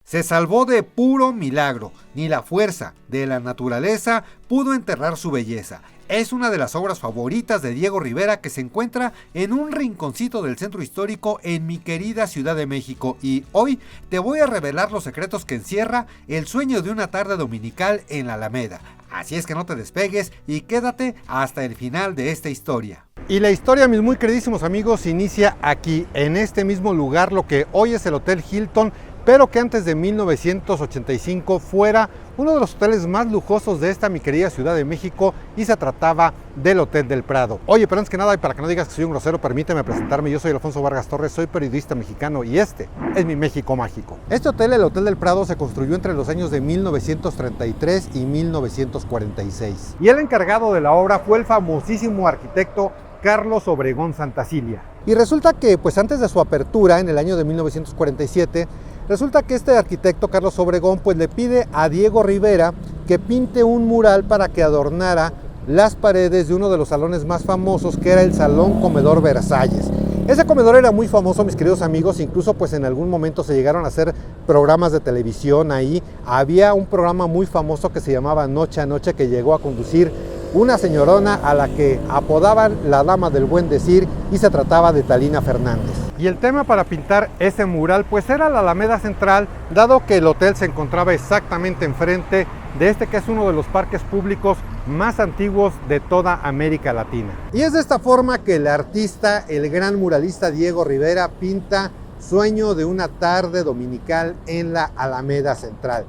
Se salvó de puro milagro, ni la fuerza de la naturaleza pudo enterrar su belleza. Es una de las obras favoritas de Diego Rivera, que se encuentra en un rinconcito del centro histórico en mi querida Ciudad de México, y hoy te voy a revelar los secretos que encierra El sueño de una tarde dominical en la Alameda. Así es que no te despegues y quédate hasta el final de esta historia. Y la historia, mis muy queridísimos amigos, inicia aquí, en este mismo lugar, lo que hoy es el Hotel Hilton, pero que antes de 1985 fuera uno de los hoteles más lujosos de esta mi querida Ciudad de México, y se trataba del Hotel del Prado. Oye, pero antes que nada, y para que no digas que soy un grosero, permíteme presentarme. Yo soy Alfonso Vargas Torres, soy periodista mexicano, y este es mi México mágico. Este hotel, el Hotel del Prado, se construyó entre los años de 1933 y 1946. Y el encargado de la obra fue el famosísimo arquitecto Carlos Obregón Santacilia. Y resulta que, pues antes de su apertura, en el año de 1947, resulta que este arquitecto Carlos Obregón pues le pide a Diego Rivera que pinte un mural para que adornara las paredes de uno de los salones más famosos, que era el Salón Comedor Versalles. Ese comedor era muy famoso, mis queridos amigos, incluso pues en algún momento se llegaron a hacer programas de televisión ahí. Había un programa muy famoso que se llamaba Noche a Noche, que llegó a conducir una señorona a la que apodaban la Dama del Buen Decir, y se trataba de Talina Fernández. Y el tema para pintar ese mural pues era la Alameda Central, dado que el hotel se encontraba exactamente enfrente de este, que es uno de los parques públicos más antiguos de toda América Latina. Y es de esta forma que el artista, el gran muralista Diego Rivera, pinta Sueño de una tarde dominical en la Alameda Central.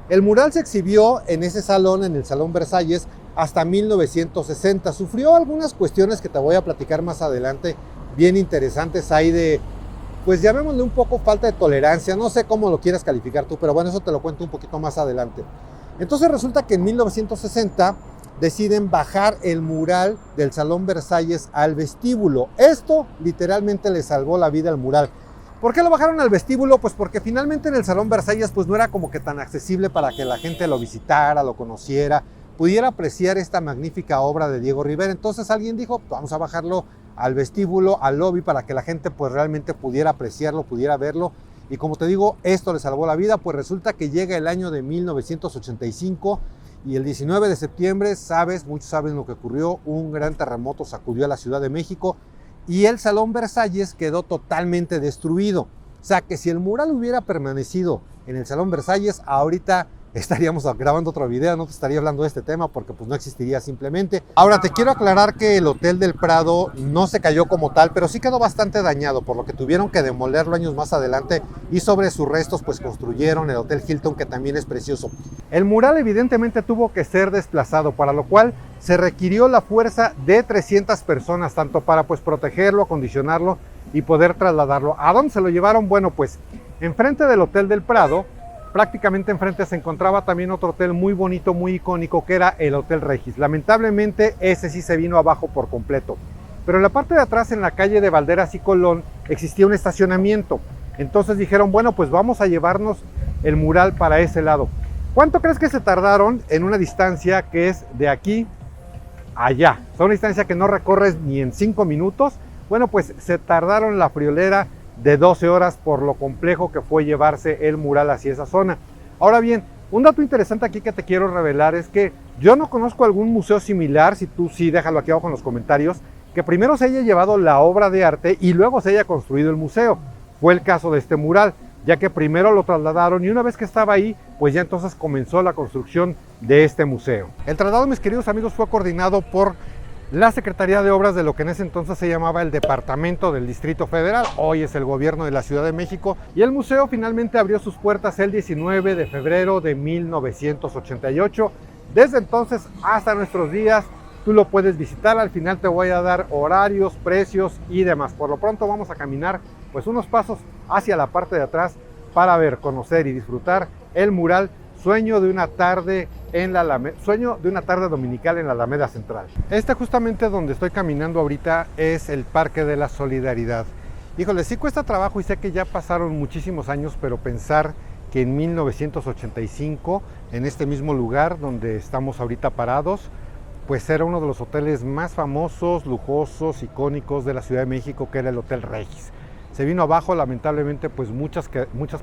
El mural se exhibió en ese salón, en el Salón Versalles, hasta 1960. Sufrió algunas cuestiones que te voy a platicar más adelante, bien interesantes. Hay de, pues llamémosle un poco falta de tolerancia, no sé cómo lo quieras calificar tú, pero bueno, eso te lo cuento un poquito más adelante. Entonces resulta que en 1960 deciden bajar el mural del Salón Versalles al vestíbulo. Esto literalmente le salvó la vida al mural. ¿Por qué lo bajaron al vestíbulo? Pues porque finalmente en el Salón Versalles pues no era como que tan accesible para que la gente lo visitara, lo conociera, pudiera apreciar esta magnífica obra de Diego Rivera. Entonces alguien dijo, vamos a bajarlo al vestíbulo, al lobby, para que la gente pues realmente pudiera apreciarlo, pudiera verlo. Y como te digo, esto le salvó la vida. Pues resulta que llega el año de 1985 y el 19 de septiembre, muchos saben lo que ocurrió, un gran terremoto sacudió a la Ciudad de México y el Salón Versalles quedó totalmente destruido. O sea que si el mural hubiera permanecido en el Salón Versalles, ahorita estaríamos grabando otro video, no te estaría hablando de este tema porque pues no existiría simplemente. Ahora te quiero aclarar que el Hotel del Prado no se cayó como tal, pero sí quedó bastante dañado, por lo que tuvieron que demolerlo años más adelante, y sobre sus restos pues construyeron el Hotel Hilton, que también es precioso. El mural evidentemente tuvo que ser desplazado, para lo cual se requirió la fuerza de 300 personas, tanto para pues protegerlo, acondicionarlo y poder trasladarlo. ¿A dónde se lo llevaron? Bueno, pues enfrente del Hotel del Prado, prácticamente enfrente, se encontraba también otro hotel muy bonito, muy icónico, que era el Hotel Regis. Lamentablemente ese sí se vino abajo por completo, pero en la parte de atrás, en la calle de Valderas y Colón, existía un estacionamiento. Entonces dijeron, bueno, pues vamos a llevarnos el mural para ese lado. ¿Cuánto crees que se tardaron en una distancia que es de aquí a allá? O sea, una distancia que no recorres ni en 5 minutos. Bueno, pues se tardaron la friolera de 12 horas por lo complejo que fue llevarse el mural hacia esa zona. Ahora bien, un dato interesante aquí que te quiero revelar es que yo no conozco algún museo similar, si tú sí, déjalo aquí abajo en los comentarios, que primero se haya llevado la obra de arte y luego se haya construido el museo. Fue el caso de este mural, ya que primero lo trasladaron y una vez que estaba ahí, pues ya entonces comenzó la construcción de este museo. El traslado, mis queridos amigos, fue coordinado por la Secretaría de Obras de lo que en ese entonces se llamaba el Departamento del Distrito Federal, hoy es el Gobierno de la Ciudad de México, y el museo finalmente abrió sus puertas el 19 de febrero de 1988. Desde entonces hasta nuestros días tú lo puedes visitar. Al final te voy a dar horarios, precios y demás. Por lo pronto vamos a caminar pues unos pasos hacia la parte de atrás para ver, conocer y disfrutar el mural Sueño de una tarde en la Alameda, Sueño de una tarde dominical en la Alameda Central. Justamente donde estoy caminando ahorita es el Parque de la Solidaridad. Híjole, sí cuesta trabajo y sé que ya pasaron muchísimos años, pero pensar que en 1985, en este mismo lugar donde estamos ahorita parados, pues era uno de los hoteles más famosos, lujosos, icónicos de la Ciudad de México, que era el Hotel Regis. se vino abajo. Lamentablemente pues muchas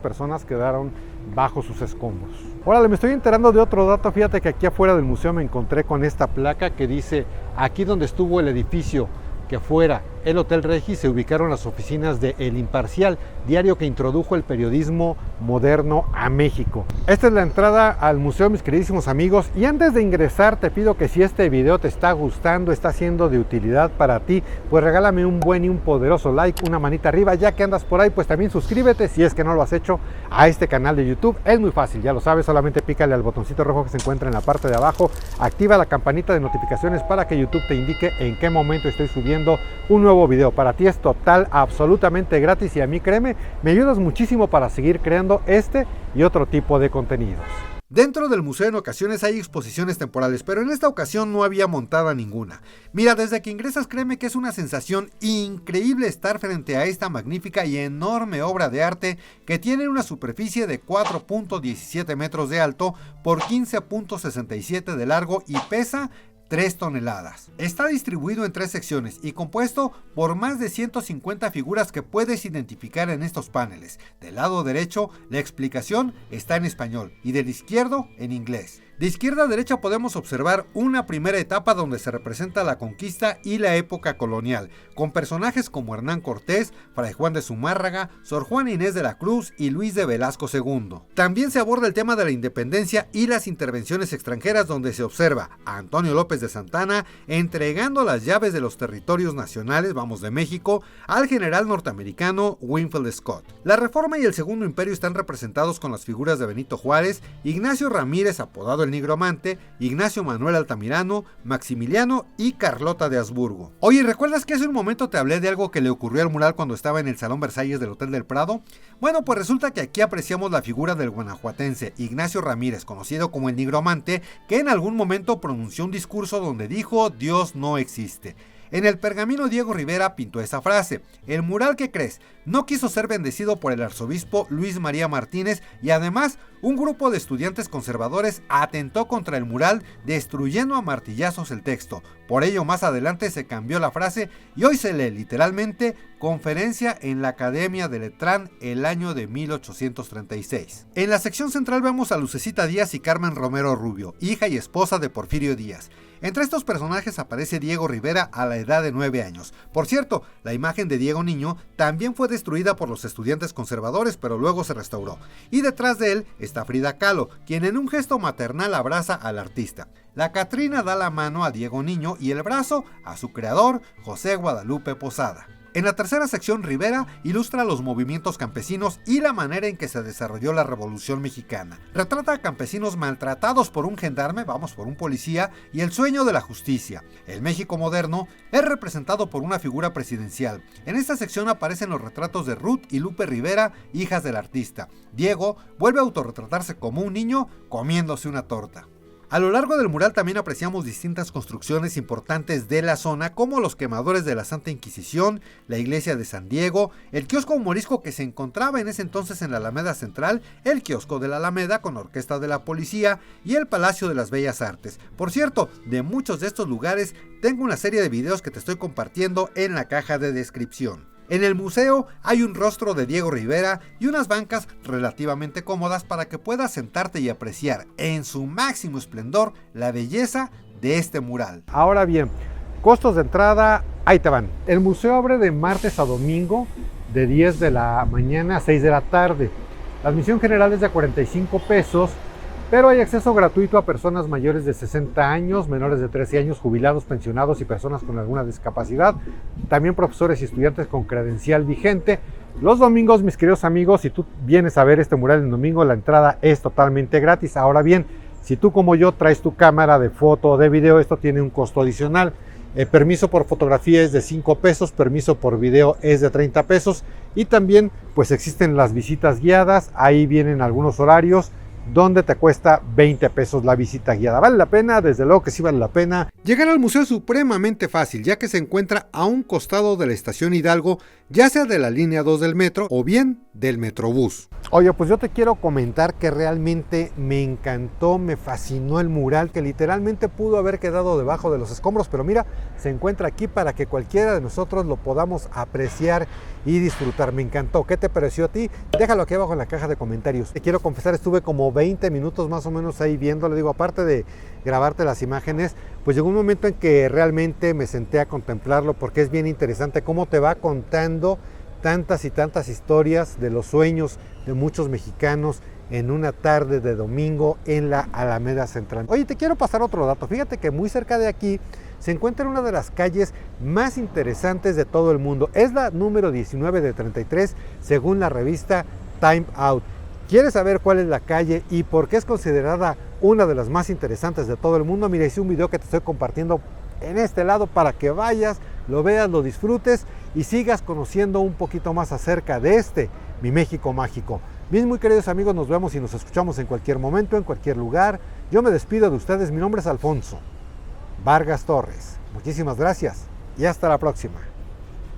personas quedaron bajo sus escombros. Órale, me estoy enterando de otro dato. Fíjate que aquí afuera del museo me encontré con esta placa que dice: aquí donde estuvo el edificio que fuera el Hotel Regis se ubicaron las oficinas de El Imparcial, diario que introdujo el periodismo moderno a México. Esta es la entrada al museo, mis queridísimos amigos, y antes de ingresar te pido que si este video te está gustando, está siendo de utilidad para ti, pues regálame un buen y un poderoso like, una manita arriba. Ya que andas por ahí, pues también suscríbete si es que no lo has hecho a este canal de YouTube. Es muy fácil, ya lo sabes, solamente pícale al botoncito rojo que se encuentra en la parte de abajo, activa la campanita de notificaciones para que YouTube te indique en qué momento estoy subiendo un nuevo video. Para ti es total, absolutamente gratis, y a mí, créeme, me ayudas muchísimo para seguir creando este y otro tipo de contenidos. Dentro del museo en ocasiones hay exposiciones temporales, pero en esta ocasión no había montada ninguna. Mira, desde que ingresas, créeme que es una sensación increíble estar frente a esta magnífica y enorme obra de arte que tiene una superficie de 4.17 metros de alto por 15.67 de largo y pesa 3 toneladas. Está distribuido en 3 secciones y compuesto por más de 150 figuras que puedes identificar en estos paneles. Del lado derecho, la explicación está en español y del izquierdo en inglés. De izquierda a derecha podemos observar una primera etapa donde se representa la conquista y la época colonial, con personajes como Hernán Cortés, Fray Juan de Zumárraga, Sor Juana Inés de la Cruz y Luis de Velasco II. También se aborda el tema de la independencia y las intervenciones extranjeras, donde se observa a Antonio López de Santana entregando las llaves de los territorios nacionales, de México, al general norteamericano Winfield Scott. La Reforma y el Segundo Imperio están representados con las figuras de Benito Juárez, Ignacio Ramírez, apodado el Nigromante, Ignacio Manuel Altamirano, Maximiliano y Carlota de Habsburgo. Oye, ¿recuerdas que hace un momento te hablé de algo que le ocurrió al mural cuando estaba en el Salón Versalles del Hotel del Prado? Bueno, pues resulta que aquí apreciamos la figura del guanajuatense Ignacio Ramírez, conocido como el Nigromante, que en algún momento pronunció un discurso donde dijo: Dios no existe. En el pergamino Diego Rivera pintó esa frase. El mural que crees no quiso ser bendecido por el arzobispo Luis María Martínez, y además un grupo de estudiantes conservadores atentó contra el mural destruyendo a martillazos el texto. Por ello más adelante se cambió la frase y hoy se lee literalmente: conferencia en la Academia de Letrán el año de 1836. En la sección central vemos a Lucecita Díaz y Carmen Romero Rubio, hija y esposa de Porfirio Díaz. Entre estos personajes aparece Diego Rivera a la edad de 9 años. Por cierto, la imagen de Diego niño también fue destruida por los estudiantes conservadores, pero luego se restauró. Y detrás de él está Frida Kahlo, quien en un gesto maternal abraza al artista. La Catrina da la mano a Diego niño y el brazo a su creador, José Guadalupe Posada. En la tercera sección, Rivera ilustra los movimientos campesinos y la manera en que se desarrolló la Revolución Mexicana. Retrata a campesinos maltratados por un gendarme, por un policía, y el sueño de la justicia. El México moderno es representado por una figura presidencial. En esta sección aparecen los retratos de Ruth y Lupe Rivera, hijas del artista. Diego vuelve a autorretratarse como un niño comiéndose una torta. A lo largo del mural también apreciamos distintas construcciones importantes de la zona, como los quemadores de la Santa Inquisición, la iglesia de San Diego, el kiosco morisco que se encontraba en ese entonces en la Alameda Central, el kiosco de la Alameda con orquesta de la policía y el Palacio de las Bellas Artes. Por cierto, de muchos de estos lugares tengo una serie de videos que te estoy compartiendo en la caja de descripción. En el museo hay un rostro de Diego Rivera y unas bancas relativamente cómodas para que puedas sentarte y apreciar en su máximo esplendor la belleza de este mural. Ahora bien, costos de entrada, ahí te van. El museo abre de martes a domingo de 10 de la mañana a 6 de la tarde. La admisión general es de 45 pesos, pero hay acceso gratuito a personas mayores de 60 años, menores de 13 años, jubilados, pensionados y personas con alguna discapacidad. También profesores y estudiantes con credencial vigente. Los domingos, mis queridos amigos, si tú vienes a ver este mural el domingo, la entrada es totalmente gratis. Ahora bien, si tú como yo traes tu cámara de foto o de video, esto tiene un costo adicional. El permiso por fotografía es de 5 pesos, permiso por video es de 30 pesos y también pues existen las visitas guiadas, ahí vienen algunos horarios donde te cuesta 20 pesos la visita guiada. ¿Vale la pena? Desde luego que sí vale la pena. Llegar al museo es supremamente fácil, ya que se encuentra a un costado de la estación Hidalgo, ya sea de la línea 2 del metro o bien del Metrobús. Oye, pues yo te quiero comentar que realmente me encantó, me fascinó el mural, que literalmente pudo haber quedado debajo de los escombros, pero mira, se encuentra aquí para que cualquiera de nosotros lo podamos apreciar y disfrutar. Me encantó. ¿Qué te pareció a ti? Déjalo aquí abajo en la caja de comentarios. Te quiero confesar, estuve como 20 minutos más o menos ahí viéndolo. Digo, aparte de grabarte las imágenes, pues llegó un momento en que realmente me senté a contemplarlo, porque es bien interesante cómo te va contando tantas y tantas historias de los sueños de muchos mexicanos en una tarde de domingo en la Alameda Central. Oye, te quiero pasar otro dato. Fíjate que muy cerca de aquí se encuentra una de las calles más interesantes de todo el mundo. Es la número 19 de 33 según la revista Time Out. ¿Quieres saber cuál es la calle y por qué es considerada una de las más interesantes de todo el mundo? Mira, hice un video que te estoy compartiendo en este lado para que vayas, lo veas, lo disfrutes y sigas conociendo un poquito más acerca de mi México mágico. Mis muy queridos amigos, nos vemos y nos escuchamos en cualquier momento, en cualquier lugar. Yo me despido de ustedes. Mi nombre es Alfonso Vargas Torres. Muchísimas gracias y hasta la próxima.